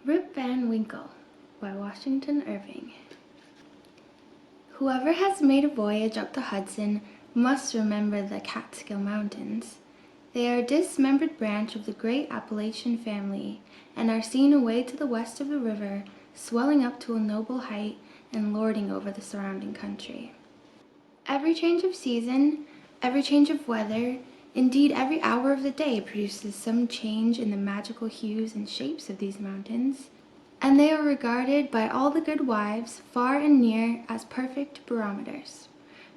Rip Van Winkle by Washington Irving. Whoever has made a voyage up the Hudson must remember the Catskill Mountains. They are a dismembered branch of the great Appalachian family and are seen away to the west of the river, swelling up to a noble height and lording over the surrounding country. Every change of season, every change of weather, indeed every hour of the day produces some change in the magical hues and shapes of these mountains, and they are regarded by all the good wives, far and near, as perfect barometers.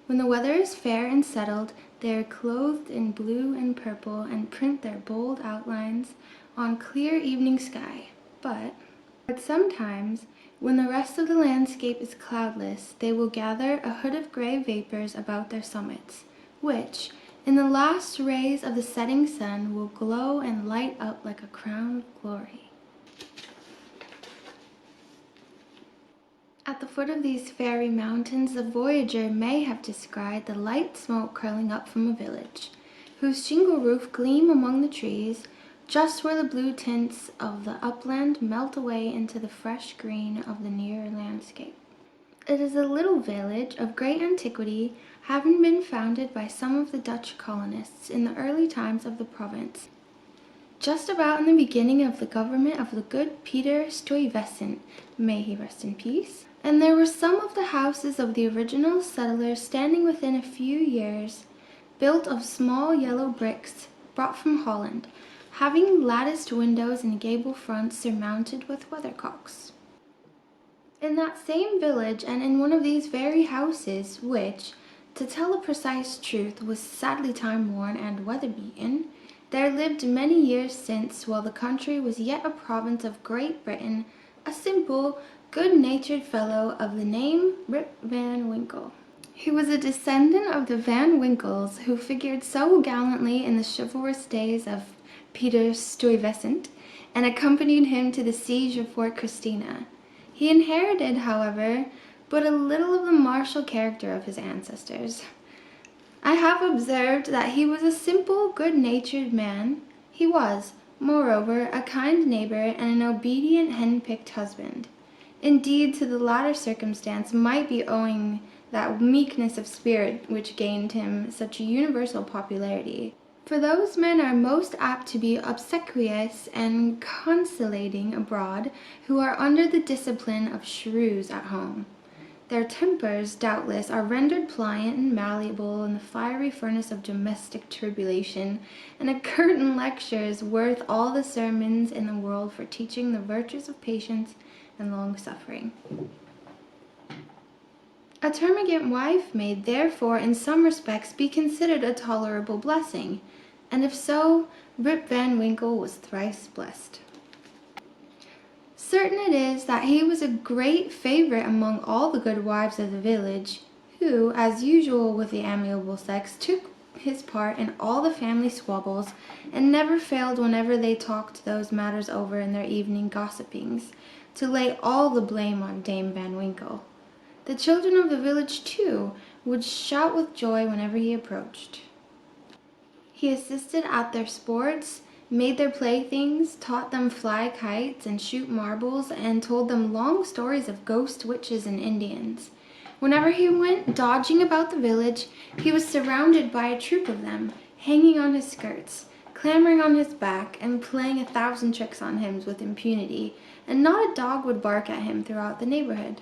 When the weather is fair and settled, they are clothed in blue and purple and print their bold outlines on clear evening sky. But sometimes, when the rest of the landscape is cloudless, they will gather a hood of gray vapors about their summits, which, in the last rays of the setting sun, will glow and light up like a crown of glory. At the foot of these fairy mountains, the voyager may have descried the light smoke curling up from a village, whose shingle roof gleam among the trees, just where the blue tints of the upland melt away into the fresh green of the nearer landscape. It is a little village of great antiquity, having been founded by some of the Dutch colonists in the early times of the province, just about in the beginning of the government of the good Peter Stuyvesant, may he rest in peace, and there were some of the houses of the original settlers standing within a few years, built of small yellow bricks brought from Holland, having latticed windows and gable fronts surmounted with weathercocks. In that same village, and in one of these very houses, which, to tell the precise truth, was sadly time-worn and weather-beaten, there lived many years since, while the country was yet a province of Great Britain, a simple, good-natured fellow of the name Rip Van Winkle. He was a descendant of the Van Winkles, who figured so gallantly in the chivalrous days of Peter Stuyvesant, and accompanied him to the siege of Fort Christina. He inherited, however, but a little of the martial character of his ancestors. I have observed that he was a simple, good-natured man. He was, moreover, a kind neighbor and an obedient, hen-picked husband. Indeed, to the latter circumstance might be owing that meekness of spirit which gained him such a universal popularity. For those men are most apt to be obsequious and conciliating abroad who are under the discipline of shrews at home. Their tempers, doubtless, are rendered pliant and malleable in the fiery furnace of domestic tribulation, and a curtain lecture is worth all the sermons in the world for teaching the virtues of patience and long-suffering. A termagant wife may, therefore, in some respects be considered a tolerable blessing, and if so, Rip Van Winkle was thrice blessed. Certain it is that he was a great favorite among all the good wives of the village, who, as usual with the amiable sex, took his part in all the family squabbles, and never failed, whenever they talked those matters over in their evening gossipings, to lay all the blame on Dame Van Winkle. The children of the village, too, would shout with joy whenever he approached. He assisted at their sports, made their playthings, taught them fly kites and shoot marbles, and told them long stories of ghost witches and Indians. Whenever he went dodging about the village, he was surrounded by a troop of them, hanging on his skirts, clambering on his back, and playing 1,000 tricks on him with impunity, and not a dog would bark at him throughout the neighborhood.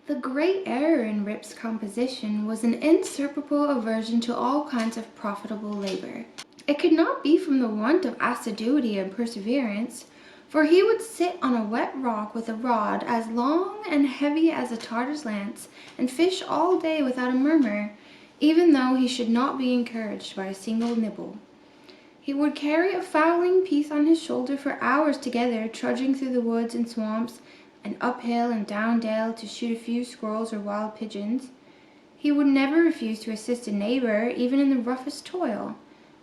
The great error in Rip's composition was an insuperable aversion to all kinds of profitable labor. It could not be from the want of assiduity and perseverance, for he would sit on a wet rock with a rod as long and heavy as a Tartar's lance, and fish all day without a murmur, even though he should not be encouraged by a single nibble. He would carry a fowling piece on his shoulder for hours together, trudging through the woods and swamps, and up hill and down dale to shoot a few squirrels or wild pigeons. He would never refuse to assist a neighbor, even in the roughest toil,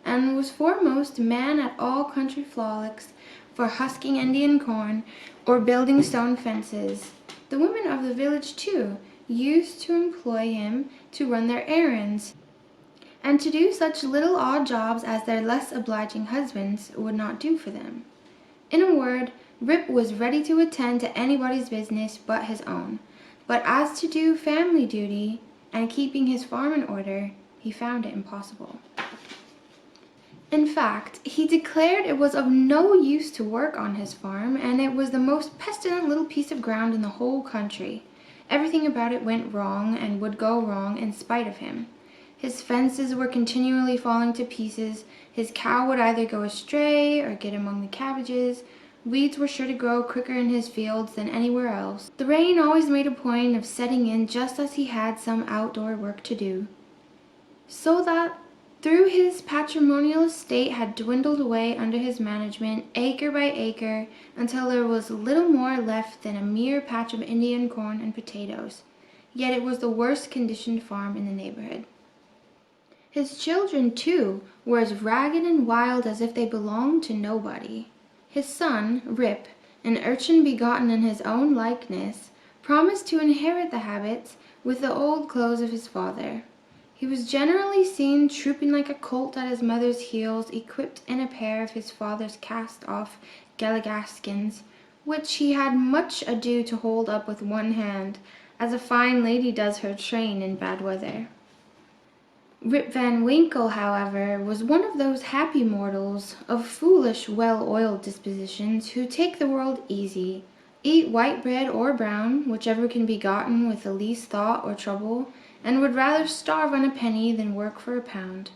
and was foremost man at all country frolics, for husking Indian corn or building stone fences. The women of the village, too, used to employ him to run their errands. and to do such little odd jobs as their less obliging husbands would not do for them. In a word, Rip was ready to attend to anybody's business but his own, but as to do family duty and keeping his farm in order, he found it impossible. In fact, he declared it was of no use to work on his farm, and it was the most pestilent little piece of ground in the whole country. Everything about it went wrong and would go wrong in spite of him. His fences were continually falling to pieces, his cow would either go astray or get among the cabbages, weeds were sure to grow quicker in his fields than anywhere else. The rain always made a point of setting in just as he had some outdoor work to do. So that through his patrimonial estate had dwindled away under his management, acre by acre, until there was little more left than a mere patch of Indian corn and potatoes. Yet it was the worst conditioned farm in the neighborhood. His children, too, were as ragged and wild as if they belonged to nobody. His son, Rip, an urchin begotten in his own likeness, promised to inherit the habits with the old clothes of his father. He was generally seen trooping like a colt at his mother's heels, equipped in a pair of his father's cast-off galligaskins, which he had much ado to hold up with one hand, as a fine lady does her train in bad weather. Rip Van Winkle, however, was one of those happy mortals of foolish, well-oiled dispositions who take the world easy, eat white bread or brown, whichever can be gotten with the least thought or trouble, and would rather starve on a penny than work for a pound.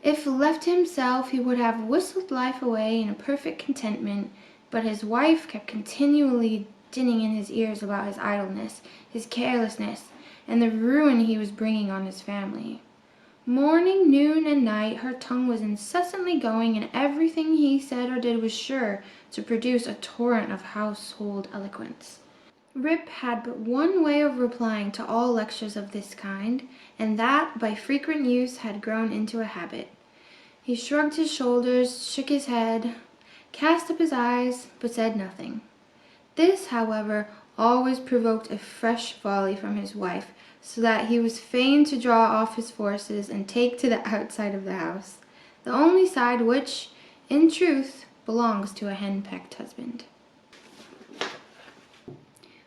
If left to himself, he would have whistled life away in a perfect contentment, but his wife kept continually dinning in his ears about his idleness, his carelessness, and the ruin he was bringing on his family. Morning, noon, and night her tongue was incessantly going, and everything he said or did was sure to produce a torrent of household eloquence. Rip had but one way of replying to all lectures of this kind, and that, by frequent use, had grown into a habit. He shrugged his shoulders, shook his head, cast up his eyes, but said nothing. This, however, always provoked a fresh volley from his wife, so that he was fain to draw off his forces and take to the outside of the house, the only side which, in truth, belongs to a hen-pecked husband.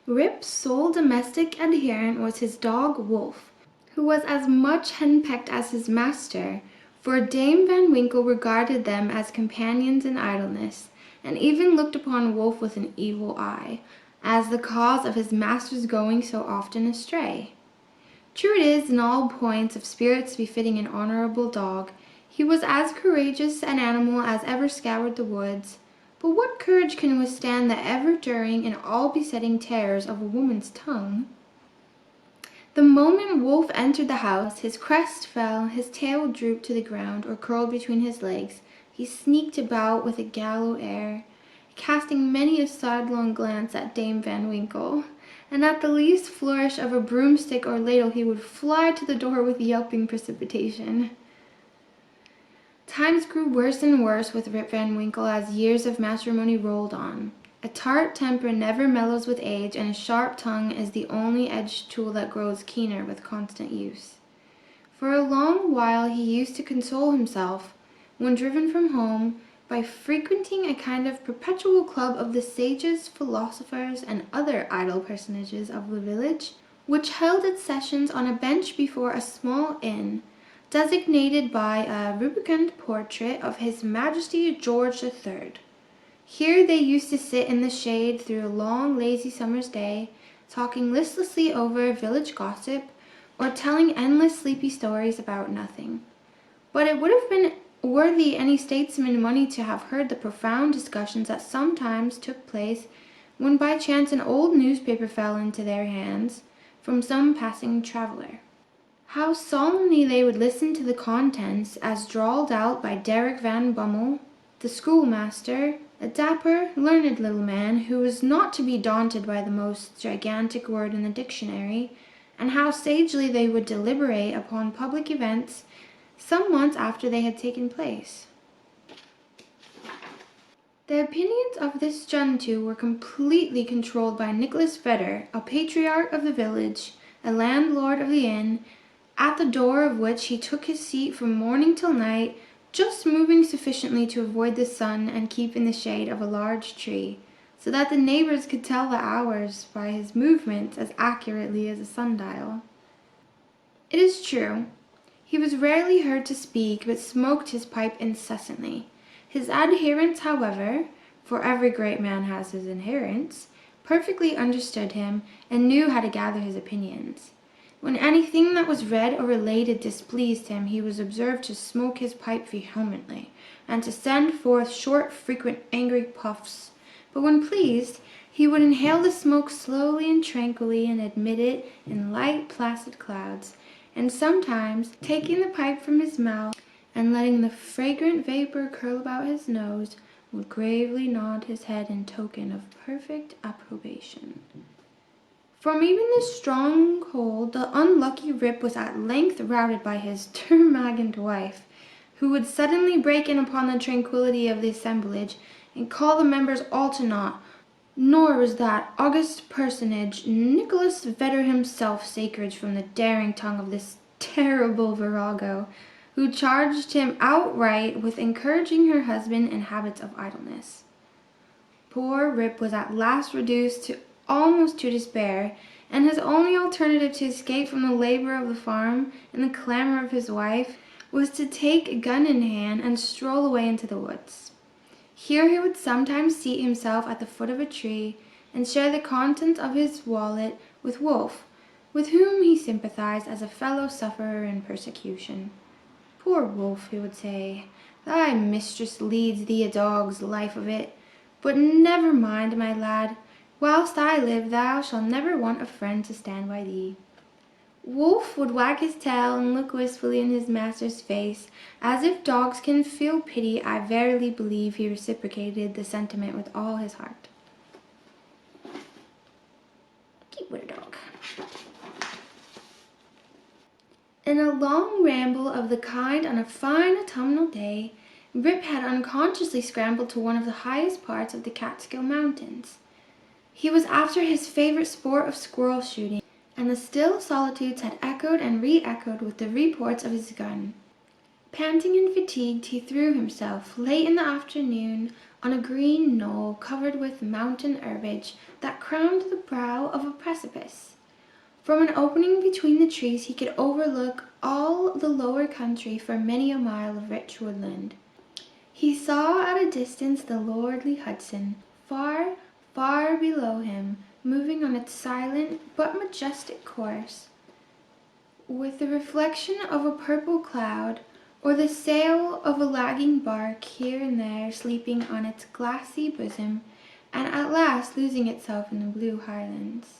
Rip's sole domestic adherent was his dog Wolf, who was as much henpecked as his master, for Dame Van Winkle regarded them as companions in idleness, and even looked upon Wolf with an evil eye, as the cause of his master's going so often astray. True it is, in all points of spirits befitting an honorable dog, he was as courageous an animal as ever scoured the woods. But what courage can withstand the ever-during and all-besetting terrors of a woman's tongue? The moment Wolf entered the house, his crest fell, his tail drooped to the ground or curled between his legs. He sneaked about with a gallow air, casting many a sidelong glance at Dame Van Winkle, and at the least flourish of a broomstick or ladle he would fly to the door with yelping precipitation. Times grew worse and worse with Rip Van Winkle as years of matrimony rolled on. A tart temper never mellows with age, and a sharp tongue is the only edged tool that grows keener with constant use. For a long while he used to console himself, when driven from home, by frequenting a kind of perpetual club of the sages, philosophers, and other idle personages of the village, which held its sessions on a bench before a small inn, designated by a rubicund portrait of His Majesty George III. Here they used to sit in the shade through a long, lazy summer's day, talking listlessly over village gossip, or telling endless sleepy stories about nothing. But it would have been worthy any statesman money to have heard the profound discussions that sometimes took place when by chance an old newspaper fell into their hands from some passing traveler. How solemnly they would listen to the contents as drawled out by Derrick Van Bummel, the schoolmaster, a dapper, learned little man who was not to be daunted by the most gigantic word in the dictionary, and how sagely they would deliberate upon public events some months after they had taken place. The opinions of this gentoo were completely controlled by Nicholas Vedder, a patriarch of the village, a landlord of the inn, at the door of which he took his seat from morning till night, just moving sufficiently to avoid the sun and keep in the shade of a large tree, so that the neighbors could tell the hours by his movements as accurately as a sundial. It is true, he was rarely heard to speak, but smoked his pipe incessantly. His adherents, however, for every great man has his adherents, perfectly understood him and knew how to gather his opinions. When anything that was read or related displeased him, he was observed to smoke his pipe vehemently, and to send forth short, frequent, angry puffs. But when pleased, he would inhale the smoke slowly and tranquilly, and admit it in light, placid clouds, and sometimes, taking the pipe from his mouth and letting the fragrant vapor curl about his nose, would gravely nod his head in token of perfect approbation. From even this stronghold, the unlucky Rip was at length routed by his termagant wife, who would suddenly break in upon the tranquillity of the assemblage and call the members all to naught. Nor was that august personage, Nicholas Vedder himself, sacred from the daring tongue of this terrible virago, who charged him outright with encouraging her husband in habits of idleness. Poor Rip was at last reduced almost to despair, and his only alternative to escape from the labor of the farm and the clamor of his wife was to take a gun in hand and stroll away into the woods. Here he would sometimes seat himself at the foot of a tree and share the contents of his wallet with Wolf, with whom he sympathized as a fellow sufferer in persecution. "Poor Wolf," he would say, "thy mistress leads thee a dog's life of it. But never mind, my lad. Whilst I live, thou shalt never want a friend to stand by thee." Wolf would wag his tail and look wistfully in his master's face, as if dogs can feel pity. I verily believe he reciprocated the sentiment with all his heart. Keep with a dog. In a long ramble of the kind on a fine autumnal day, Rip had unconsciously scrambled to one of the highest parts of the Catskill Mountains. He was after his favorite sport of squirrel shooting, and the still solitudes had echoed and re-echoed with the reports of his gun. Panting and fatigued, he threw himself, late in the afternoon, on a green knoll covered with mountain herbage that crowned the brow of a precipice. From an opening between the trees he could overlook all the lower country for many a mile of rich woodland. He saw at a distance the lordly Hudson, far, far below him, moving on its silent but majestic course, with the reflection of a purple cloud, or the sail of a lagging bark here and there sleeping on its glassy bosom, and at last losing itself in the blue highlands.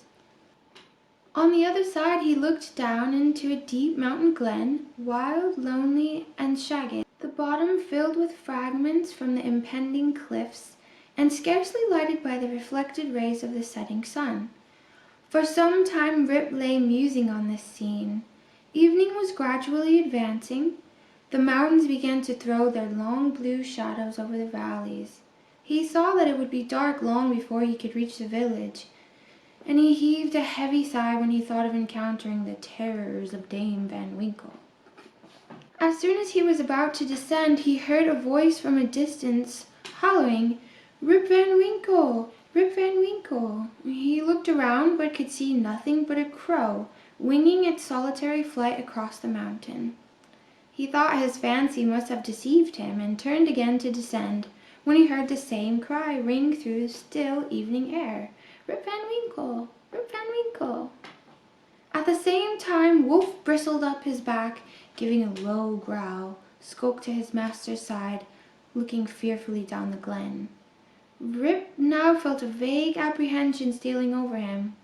On the other side he looked down into a deep mountain glen, wild, lonely, and shagged, the bottom filled with fragments from the impending cliffs, and scarcely lighted by the reflected rays of the setting sun. For some time Rip lay musing on this scene. Evening was gradually advancing. The mountains began to throw their long blue shadows over the valleys. He saw that it would be dark long before he could reach the village, and he heaved a heavy sigh when he thought of encountering the terrors of Dame Van Winkle. As soon as he was about to descend, he heard a voice from a distance hollowing, "Rip Van Winkle! Rip Van Winkle!" He looked around, but could see nothing but a crow, winging its solitary flight across the mountain. He thought his fancy must have deceived him, and turned again to descend, when he heard the same cry ring through the still evening air, "Rip Van Winkle! Rip Van Winkle!" At the same time Wolf bristled up his back, giving a low growl, skulked to his master's side, looking fearfully down the glen. Rip now felt a vague apprehension stealing over him.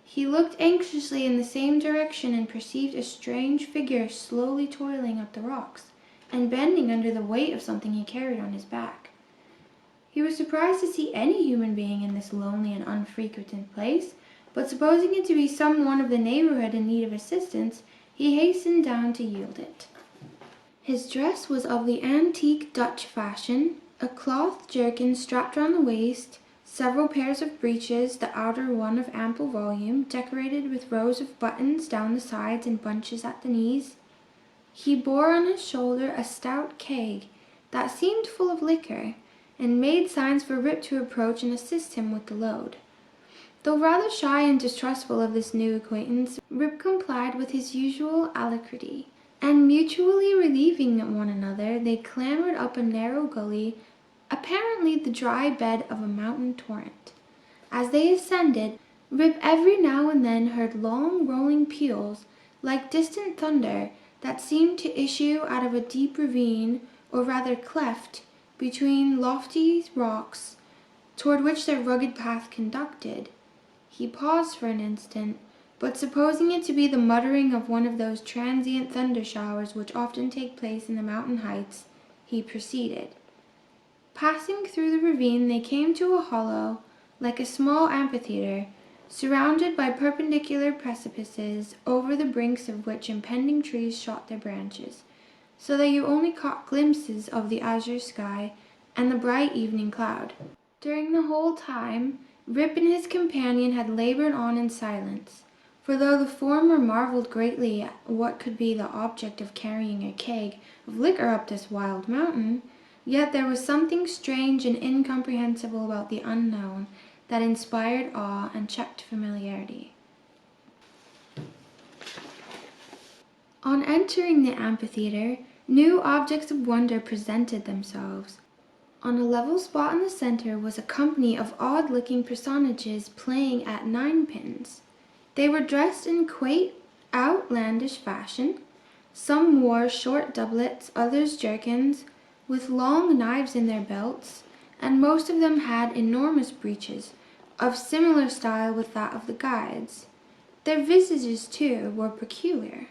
He looked anxiously in the same direction and perceived a strange figure slowly toiling up the rocks, and bending under the weight of something he carried on his back. He was surprised to see any human being in this lonely and unfrequented place, but supposing it to be some one of the neighborhood in need of assistance, he hastened down to yield it. His dress was of the antique Dutch fashion, a cloth jerkin strapped round the waist, several pairs of breeches, the outer one of ample volume, decorated with rows of buttons down the sides and bunches at the knees. He bore on his shoulder a stout keg that seemed full of liquor, and made signs for Rip to approach and assist him with the load. Though rather shy and distrustful of this new acquaintance, Rip complied with his usual alacrity, and mutually relieving one another, they clambered up a narrow gully, apparently the dry bed of a mountain torrent. As they ascended, Rip every now and then heard long rolling peals, like distant thunder, that seemed to issue out of a deep ravine, or rather cleft, between lofty rocks, toward which their rugged path conducted. He paused for an instant, but supposing it to be the muttering of one of those transient thunder showers which often take place in the mountain heights, he proceeded. Passing through the ravine, they came to a hollow, like a small amphitheater, surrounded by perpendicular precipices, over the brinks of which impending trees shot their branches, so that you only caught glimpses of the azure sky and the bright evening cloud. During the whole time, Rip and his companion had labored on in silence, for though the former marveled greatly at what could be the object of carrying a keg of liquor up this wild mountain, yet there was something strange and incomprehensible about the unknown that inspired awe and checked familiarity. On entering the amphitheater, new objects of wonder presented themselves. On a level spot in the center was a company of odd-looking personages playing at ninepins. They were dressed in quaint, outlandish fashion. Some wore short doublets, others jerkins, with long knives in their belts, and most of them had enormous breeches, of similar style with that of the guides. Their visages, too, were peculiar.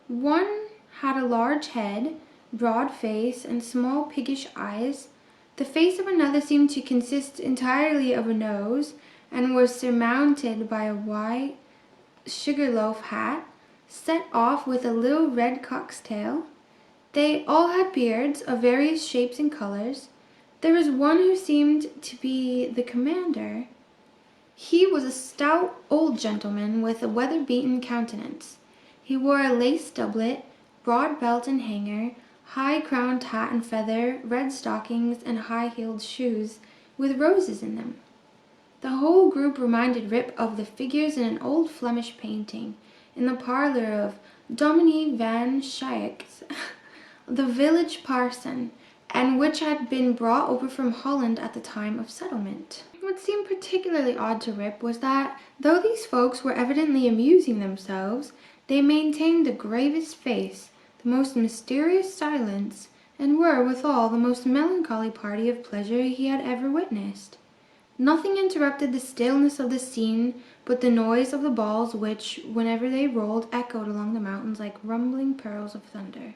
One had a large head, broad face, and small piggish eyes. The face of another seemed to consist entirely of a nose, and was surmounted by a white sugar-loaf hat, set off with a little red cock's tail. They all had beards of various shapes and colors. There was one who seemed to be the commander. He was a stout old gentleman with a weather-beaten countenance. He wore a lace doublet, broad belt and hanger, high-crowned hat and feather, red stockings, and high-heeled shoes, with roses in them. The whole group reminded Rip of the figures in an old Flemish painting, in the parlor of Dominie van Schaik's, the village parson, and which had been brought over from Holland at the time of settlement. What seemed particularly odd to Rip was that, though these folks were evidently amusing themselves, they maintained the gravest face, the most mysterious silence, and were, withal, the most melancholy party of pleasure he had ever witnessed. Nothing interrupted the stillness of the scene but the noise of the balls which, whenever they rolled, echoed along the mountains like rumbling pearls of thunder.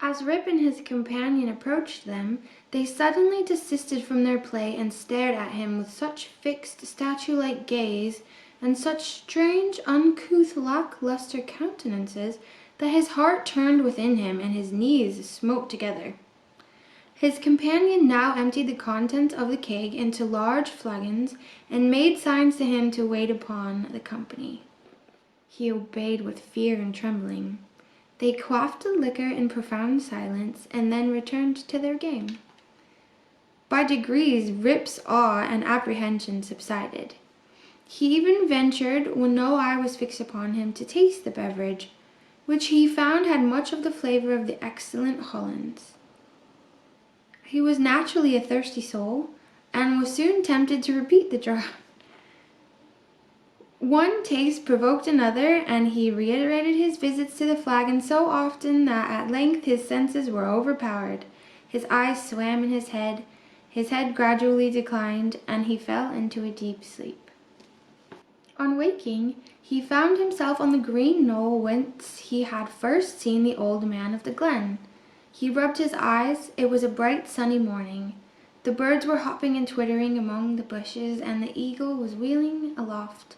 As Rip and his companion approached them, they suddenly desisted from their play and stared at him with such fixed, statue-like gaze, and such strange, uncouth, lack-lustre countenances, that his heart turned within him, and his knees smote together. His companion now emptied the contents of the keg into large flagons, and made signs to him to wait upon the company. He obeyed with fear and trembling. They quaffed the liquor in profound silence, and then returned to their game. By degrees, Rip's awe and apprehension subsided. He even ventured, when no eye was fixed upon him, to taste the beverage, which he found had much of the flavor of the excellent Hollands. He was naturally a thirsty soul, and was soon tempted to repeat the draught. One taste provoked another, and he reiterated his visits to the flagon so often that at length his senses were overpowered. His eyes swam in his head gradually declined, and he fell into a deep sleep. On waking, he found himself on the green knoll whence he had first seen the old man of the glen. He rubbed his eyes. It was a bright sunny morning. The birds were hopping and twittering among the bushes, and the eagle was wheeling aloft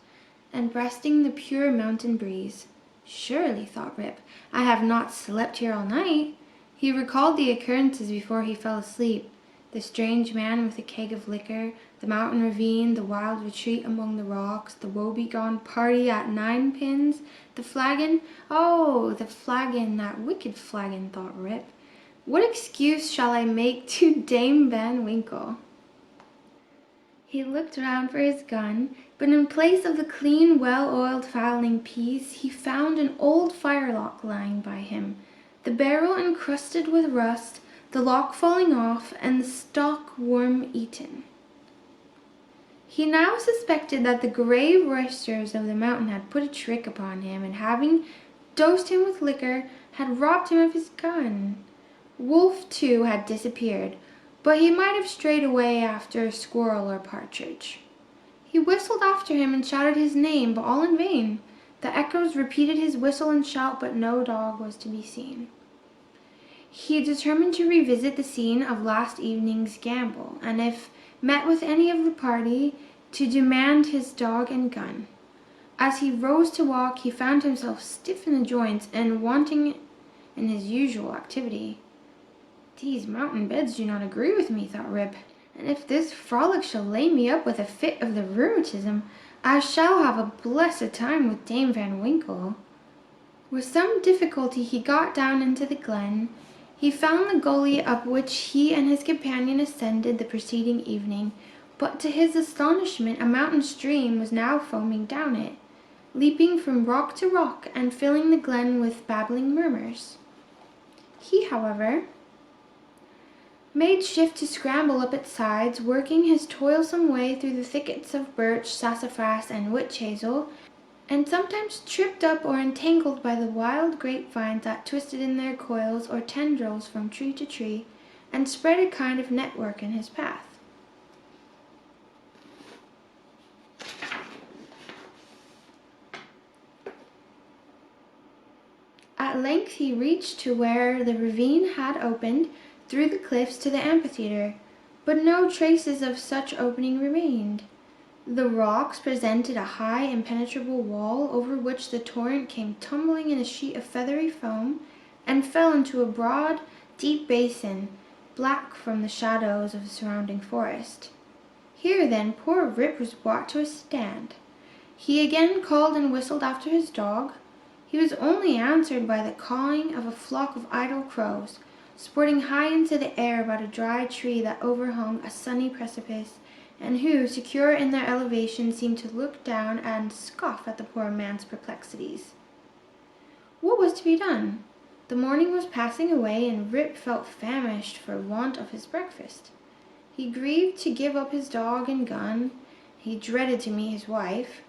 and breasting the pure mountain breeze. Surely, thought Rip, I have not slept here all night. He recalled the occurrences before he fell asleep. The strange man with a keg of liquor, the mountain ravine, the wild retreat among the rocks, the woebegone party at Ninepins, the flagon. Oh, the flagon, that wicked flagon, thought Rip. What excuse shall I make to Dame Van Winkle? He looked round for his gun, but in place of the clean, well-oiled fowling piece, he found an old firelock lying by him, the barrel encrusted with rust, the lock falling off, and the stock worm-eaten. He now suspected that the grave roisters of the mountain had put a trick upon him, and having dosed him with liquor, had robbed him of his gun. Wolf, too, had disappeared, but he might have strayed away after a squirrel or partridge. He whistled after him and shouted his name, but all in vain. The echoes repeated his whistle and shout, but no dog was to be seen. He determined to revisit the scene of last evening's gambol, and if met with any of the party, to demand his dog and gun. As he rose to walk, he found himself stiff in the joints and wanting in his usual activity. These mountain beds do not agree with me, thought Rip, and if this frolic shall lay me up with a fit of the rheumatism, I shall have a blessed time with Dame Van Winkle. With some difficulty he got down into the glen. He found the gully up which he and his companion ascended the preceding evening, but to his astonishment a mountain stream was now foaming down it, leaping from rock to rock and filling the glen with babbling murmurs. He, however, made shift to scramble up its sides, working his toilsome way through the thickets of birch, sassafras, and witch hazel, and sometimes tripped up or entangled by the wild grapevines that twisted in their coils or tendrils from tree to tree, and spread a kind of network in his path. At length he reached to where the ravine had opened through the cliffs to the amphitheater, but no traces of such opening remained. The rocks presented a high impenetrable wall over which the torrent came tumbling in a sheet of feathery foam and fell into a broad, deep basin, black from the shadows of the surrounding forest. Here, then, poor Rip was brought to a stand. He again called and whistled after his dog. He was only answered by the cawing of a flock of idle crows, sporting high into the air about a dry tree that overhung a sunny precipice, and who, secure in their elevation, seemed to look down and scoff at the poor man's perplexities. What was to be done? The morning was passing away, and Rip felt famished for want of his breakfast. He grieved to give up his dog and gun. He dreaded to meet his wife,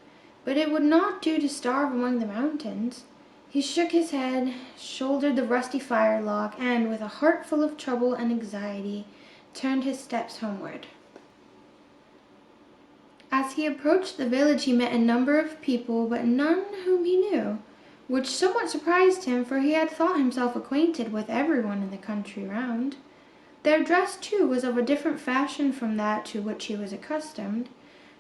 but it would not do to starve among the mountains. He shook his head, shouldered the rusty firelock, and, with a heart full of trouble and anxiety, turned his steps homeward. As he approached the village he met a number of people, but none whom he knew, which somewhat surprised him, for he had thought himself acquainted with everyone in the country round. Their dress, too, was of a different fashion from that to which he was accustomed.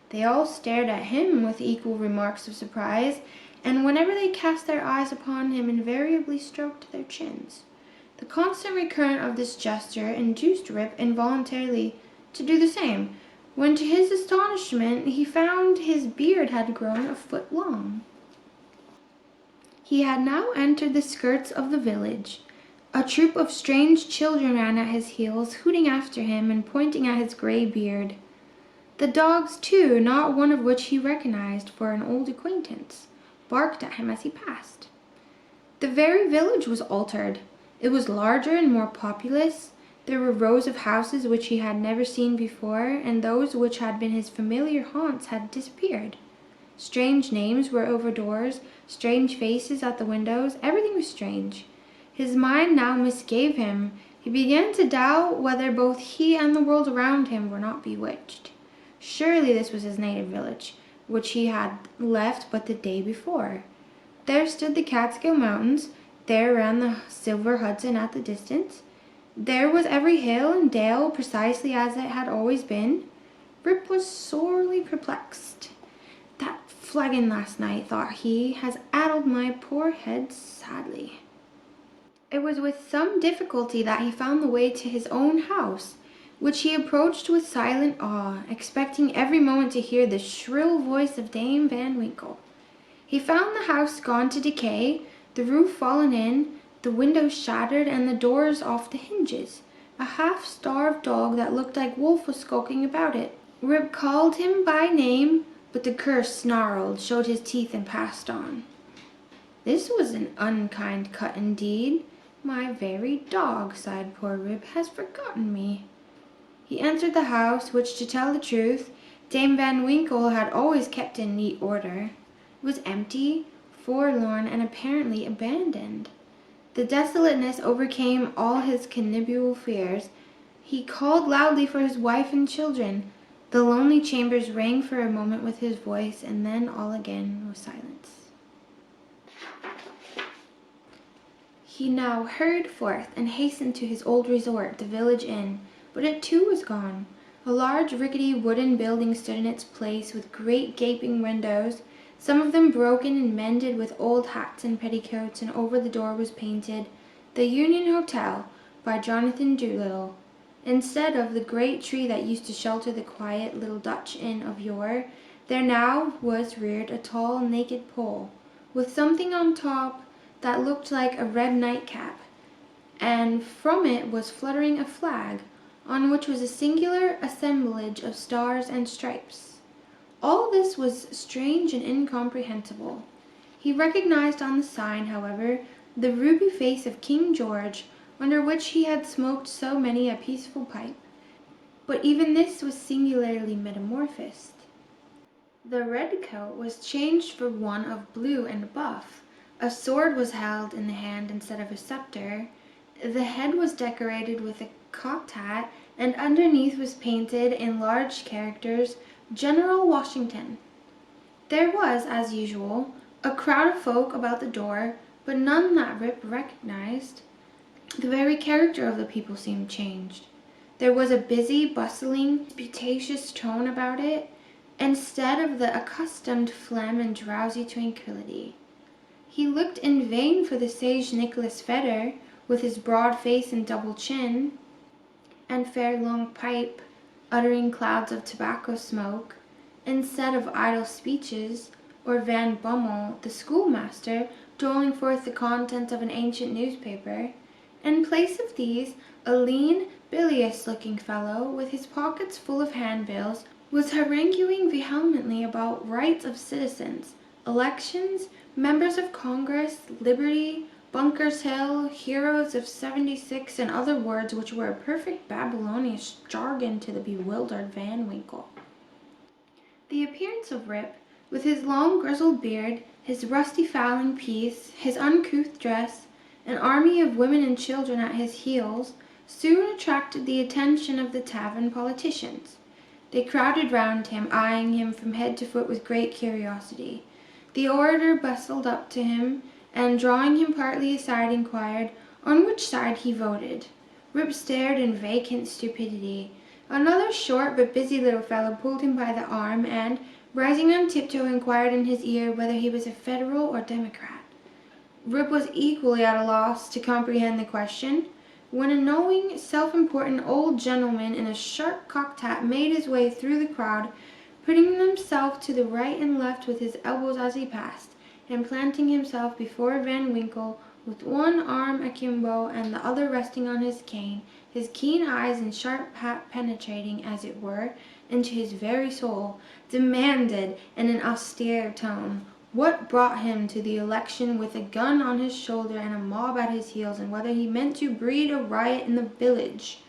They all stared at him with equal remarks of surprise, and whenever they cast their eyes upon him invariably stroked their chins. The constant recurrence of this gesture induced Rip involuntarily to do the same, when to his astonishment he found his beard had grown a foot long. He had now entered the skirts of the village. A troop of strange children ran at his heels, hooting after him and pointing at his gray beard. The dogs, too, not one of which he recognized for an old acquaintance, barked at him as he passed. The very village was altered. It was larger and more populous. There were rows of houses which he had never seen before, and those which had been his familiar haunts had disappeared. Strange names were over doors, strange faces at the windows. Everything was strange. His mind now misgave him. He began to doubt whether both he and the world around him were not bewitched. Surely this was his native village, which he had left but the day before. There stood the Catskill Mountains, there ran the silver Hudson at the distance. There was every hill and dale precisely as it had always been. Rip was sorely perplexed. That flagon last night, thought he, has addled my poor head sadly. It was with some difficulty that he found the way to his own house, which he approached with silent awe, expecting every moment to hear the shrill voice of Dame Van Winkle. He found the house gone to decay, the roof fallen in, the windows shattered, and the doors off the hinges. A half-starved dog that looked like Wolf was skulking about it. Rip called him by name, but the cur snarled, showed his teeth, and passed on. "This was an unkind cut indeed. My very dog," sighed poor Rip, "has forgotten me." He entered the house, which, to tell the truth, Dame Van Winkle had always kept in neat order. It was empty, forlorn, and apparently abandoned. The desolateness overcame all his cannibal fears. He called loudly for his wife and children. The lonely chambers rang for a moment with his voice, and then all again was silence. He now hurried forth and hastened to his old resort, the village inn, but it too was gone. A large rickety wooden building stood in its place, with great gaping windows, some of them broken and mended with old hats and petticoats, and over the door was painted, "The Union Hotel, by Jonathan Doolittle." Instead of the great tree that used to shelter the quiet little Dutch inn of yore, there now was reared a tall, naked pole, with something on top that looked like a red nightcap, and from it was fluttering a flag, on which was a singular assemblage of stars and stripes. All this was strange and incomprehensible. He recognized on the sign, however, the ruby face of King George, under which he had smoked so many a peaceful pipe. But even this was singularly metamorphosed. The red coat was changed for one of blue and buff. A sword was held in the hand instead of a scepter. The head was decorated with a cocked hat, and underneath was painted in large characters, "General Washington." There was, as usual, a crowd of folk about the door, but none that Rip recognized. The very character of the people seemed changed. There was a busy, bustling, disputatious tone about it, instead of the accustomed phlegm and drowsy tranquillity. He looked in vain for the sage Nicholas Vedder, with his broad face and double chin, and fair long pipe, uttering clouds of tobacco smoke, instead of idle speeches, or Van Bummel, the schoolmaster, doling forth the contents of an ancient newspaper. In place of these, a lean, bilious-looking fellow, with his pockets full of handbills, was haranguing vehemently about rights of citizens, elections, members of Congress, liberty, Bunker's Hill, heroes of '76, and other words which were a perfect Babylonian jargon to the bewildered Van Winkle. The appearance of Rip, with his long grizzled beard, his rusty fowling piece, his uncouth dress, an army of women and children at his heels, soon attracted the attention of the tavern politicians. They crowded round him, eyeing him from head to foot with great curiosity. The orator bustled up to him, and drawing him partly aside, inquired on which side he voted. Rip stared in vacant stupidity. Another short but busy little fellow pulled him by the arm, and, rising on tiptoe, inquired in his ear whether he was a Federal or Democrat. Rip was equally at a loss to comprehend the question, when a knowing, self-important old gentleman in a sharp cocked hat made his way through the crowd, putting himself to the right and left with his elbows as he passed, and planting himself before Van Winkle with one arm akimbo and the other resting on his cane, his keen eyes and sharp hat penetrating, as it were, into his very soul, demanded in an austere tone what brought him to the election with a gun on his shoulder and a mob at his heels, and whether he meant to breed a riot in the village.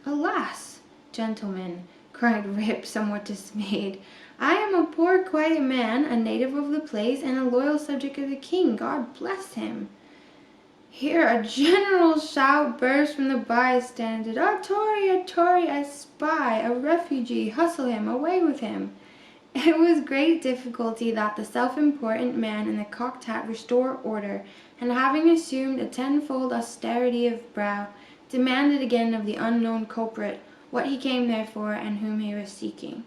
"Alas, gentlemen," cried Rip, somewhat dismayed, "I am a poor quiet man, a native of the place, and a loyal subject of the king, God bless him." Here a general shout burst from the bystanders. "A Tory, a spy, a refugee! Hustle him, away with him!" It was great difficulty that the self-important man in the cocked hat restore order, and having assumed a tenfold austerity of brow, demanded again of the unknown culprit what he came there for and whom he was seeking.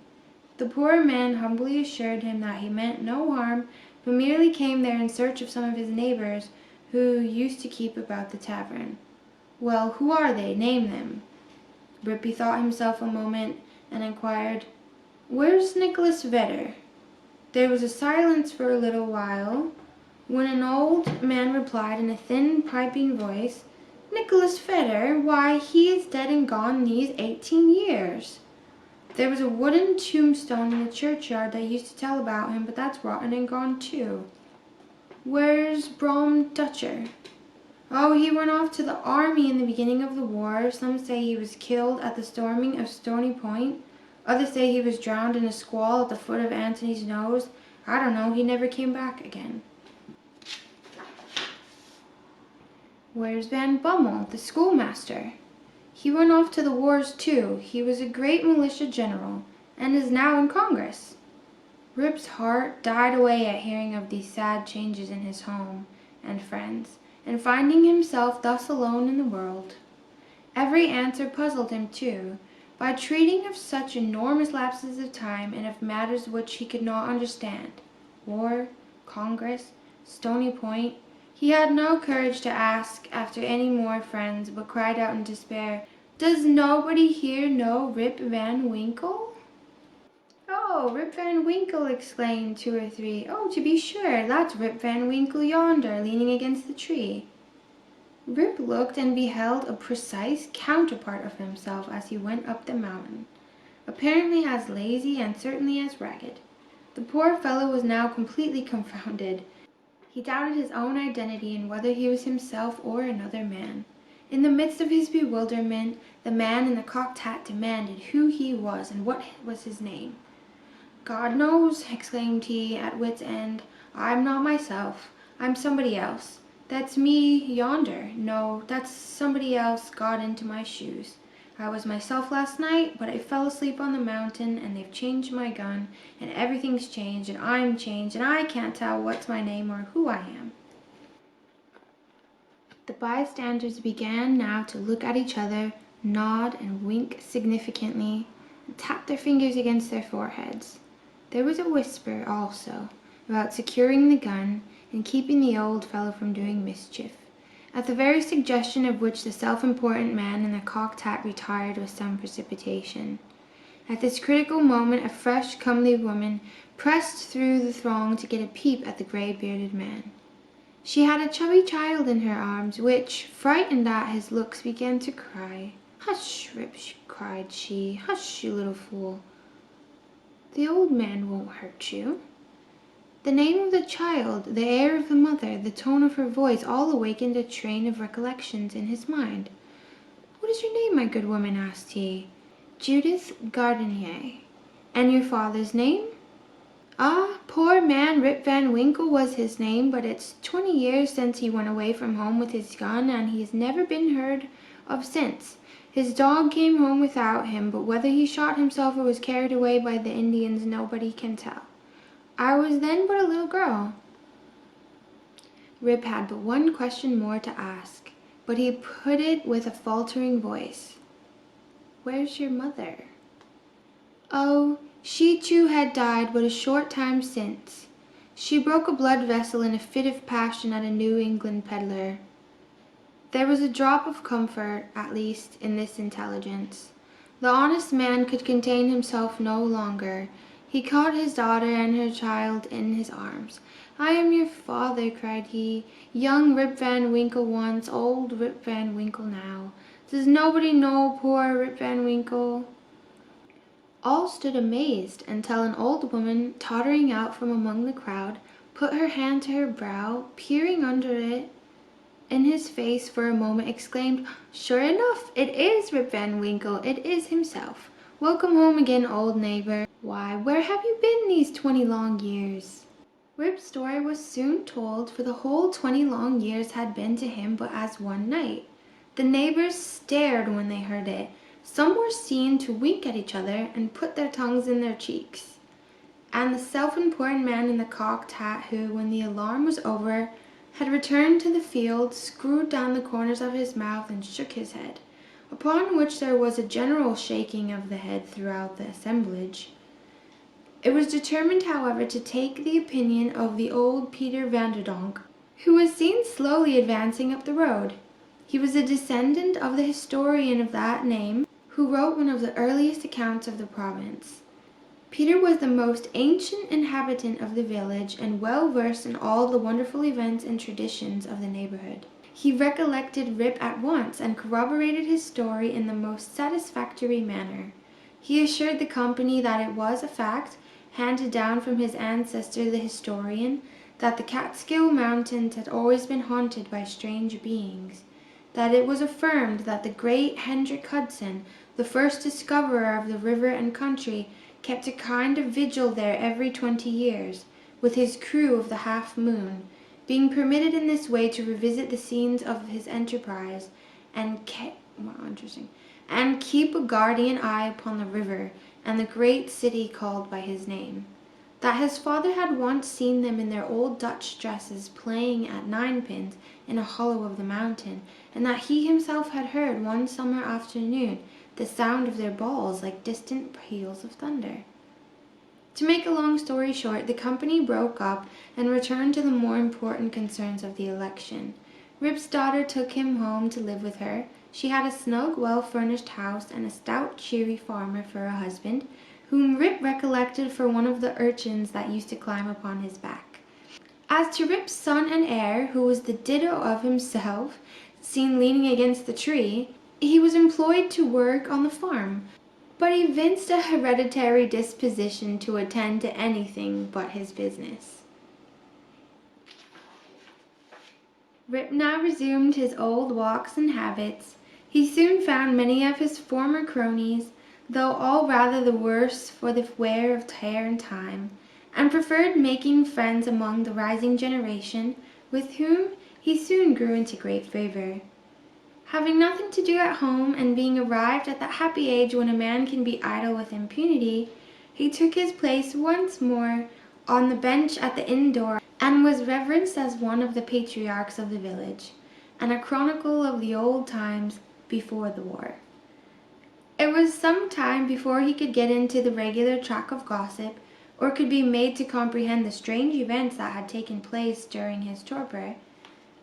The poor man humbly assured him that he meant no harm, but merely came there in search of some of his neighbors who used to keep about the tavern. "Well, who are they? Name them." Rip bethought himself a moment and inquired, "Where's Nicholas Vedder?" There was a silence for a little while, when an old man replied in a thin, piping voice, "Nicholas Vedder? Why, he is dead and gone these 18 years. There was a wooden tombstone in the churchyard that used to tell about him, but that's rotten and gone too." "Where's Brom Dutcher?" "Oh, he went off to the army in the beginning of the war. Some say he was killed at the storming of Stony Point. Others say he was drowned in a squall at the foot of Antony's Nose. I don't know, he never came back again." "Where's Van Bummel, the schoolmaster?" "He went off to the wars too. He was a great militia general, and is now in Congress." Rip's heart died away at hearing of these sad changes in his home and friends, and finding himself thus alone in the world. Every answer puzzled him too, by treating of such enormous lapses of time and of matters which he could not understand. War, Congress, Stony Point. He had no courage to ask after any more friends, but cried out in despair, "Does nobody here know Rip Van Winkle?" "Oh, Rip Van Winkle!" exclaimed two or three. "Oh, to be sure, that's Rip Van Winkle yonder, leaning against the tree." Rip looked and beheld a precise counterpart of himself as he went up the mountain, apparently as lazy and certainly as ragged. The poor fellow was now completely confounded. He doubted his own identity and whether he was himself or another man. In the midst of his bewilderment, the man in the cocked hat demanded who he was and what was his name. "God knows," exclaimed he, at wit's end. "I'm not myself. I'm somebody else. That's me yonder. No, that's somebody else got into my shoes. I was myself last night, but I fell asleep on the mountain, and they've changed my gun, and everything's changed, and I'm changed, and I can't tell what's my name or who I am." The bystanders began now to look at each other, nod and wink significantly, and tap their fingers against their foreheads. There was a whisper, also, about securing the gun and keeping the old fellow from doing mischief, at the very suggestion of which the self-important man in the cocked hat retired with some precipitation. At this critical moment a fresh, comely woman pressed through the throng to get a peep at the grey-bearded man. She had a chubby child in her arms, which, frightened at his looks, began to cry. "Hush, Rip," cried she. "Hush, you little fool. The old man won't hurt you." The name of the child, the air of the mother, the tone of her voice, all awakened a train of recollections in his mind. "What is your name, my good woman?" asked he. "Judith Gardenier." "And your father's name?" "Ah, poor man, Rip Van Winkle was his name, but it's 20 years since he went away from home with his gun, and he's never been heard of since. His dog came home without him, but whether he shot himself or was carried away by the Indians, nobody can tell. I was then but a little girl." Rip had but one question more to ask, but he put it with a faltering voice. "Where's your mother?" "Oh, she too had died but a short time since. She broke a blood vessel in a fit of passion at a New England peddler." There was a drop of comfort, at least, in this intelligence. The honest man could contain himself no longer. He caught his daughter and her child in his arms. "I am your father," cried he. "Young Rip Van Winkle once, old Rip Van Winkle now. Does nobody know poor Rip Van Winkle?" All stood amazed until an old woman, tottering out from among the crowd, put her hand to her brow, peering under it in his face for a moment, exclaimed, "Sure enough, it is Rip Van Winkle. It is himself. Welcome home again, old neighbor. Why, where have you been these 20 long years?" Rip's story was soon told, for the whole 20 long years had been to him but as one night. The neighbors stared when they heard it. Some were seen to wink at each other and put their tongues in their cheeks. And the self-important man in the cocked hat who, when the alarm was over, had returned to the field, screwed down the corners of his mouth and shook his head, upon which there was a general shaking of the head throughout the assemblage. It was determined, however, to take the opinion of the old Peter Vanderdonk, who was seen slowly advancing up the road. He was a descendant of the historian of that name, who wrote one of the earliest accounts of the province. Peter was the most ancient inhabitant of the village and well versed in all the wonderful events and traditions of the neighborhood. He recollected Rip at once and corroborated his story in the most satisfactory manner. He assured the company that it was a fact, handed down from his ancestor the historian, that the Catskill Mountains had always been haunted by strange beings, that it was affirmed that the great Hendrik Hudson, the first discoverer of the river and country, kept a kind of vigil there every 20 years, with his crew of the Half Moon, being permitted in this way to revisit the scenes of his enterprise and keep a guardian eye upon the river and the great city called by his name. That his father had once seen them in their old Dutch dresses playing at ninepins in a hollow of the mountain, and that he himself had heard one summer afternoon the sound of their balls like distant peals of thunder. To make a long story short, the company broke up and returned to the more important concerns of the election. Rip's daughter took him home to live with her. She had a snug, well-furnished house and a stout, cheery farmer for a husband, whom Rip recollected for one of the urchins that used to climb upon his back. As to Rip's son and heir, who was the ditto of himself, seen leaning against the tree, he was employed to work on the farm, but evinced a hereditary disposition to attend to anything but his business. Rip now resumed his old walks and habits. He soon found many of his former cronies, though all rather the worse for the wear of tear and time, and preferred making friends among the rising generation, with whom he soon grew into great favor. Having nothing to do at home, and being arrived at that happy age when a man can be idle with impunity, he took his place once more on the bench at the inn door, and was reverenced as one of the patriarchs of the village, and a chronicle of the old times before the war. It was some time before he could get into the regular track of gossip, or could be made to comprehend the strange events that had taken place during his torpor.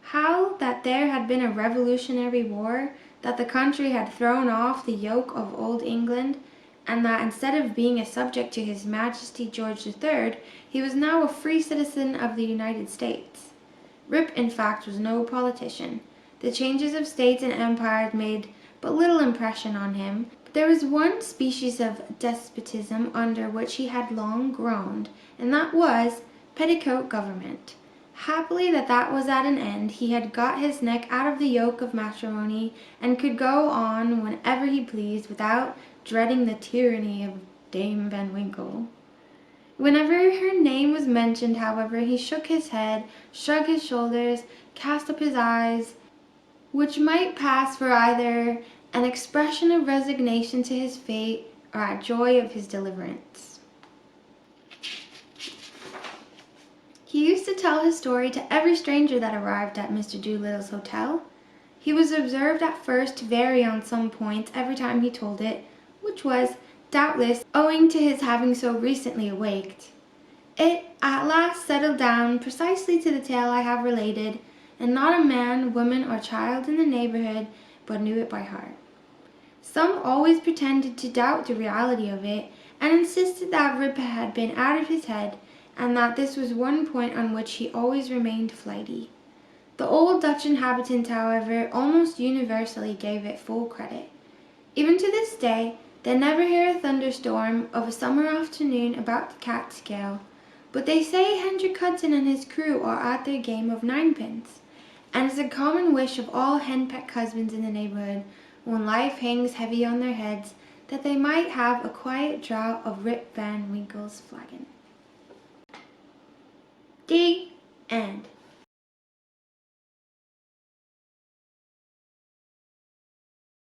How that there had been a revolutionary war, that the country had thrown off the yoke of old England, and that instead of being a subject to His Majesty George III, he was now a free citizen of the United States. Rip, in fact, was no politician. The changes of states and empires made but little impression on him, but there was one species of despotism under which he had long groaned, and that was petticoat government. Happily that was at an end. He had got his neck out of the yoke of matrimony, and could go on whenever he pleased without dreading the tyranny of Dame Van Winkle. Whenever her name was mentioned, however, he shook his head, shrugged his shoulders, cast up his eyes, which might pass for either an expression of resignation to his fate or a joy of his deliverance. He used to tell his story to every stranger that arrived at Mr. Doolittle's hotel. He was observed at first to vary on some points every time he told it, which was, doubtless, owing to his having so recently awaked. It at last settled down precisely to the tale I have related, and not a man, woman, or child in the neighborhood but knew it by heart. Some always pretended to doubt the reality of it, and insisted that Rip had been out of his head, and that this was one point on which he always remained flighty. The old Dutch inhabitants, however, almost universally gave it full credit. Even to this day, they never hear a thunderstorm of a summer afternoon about the Catskill, but they say Hendrik Hudson and his crew are at their game of ninepins, and it's a common wish of all henpecked husbands in the neighborhood, when life hangs heavy on their heads, that they might have a quiet draught of Rip Van Winkle's flagon. The end.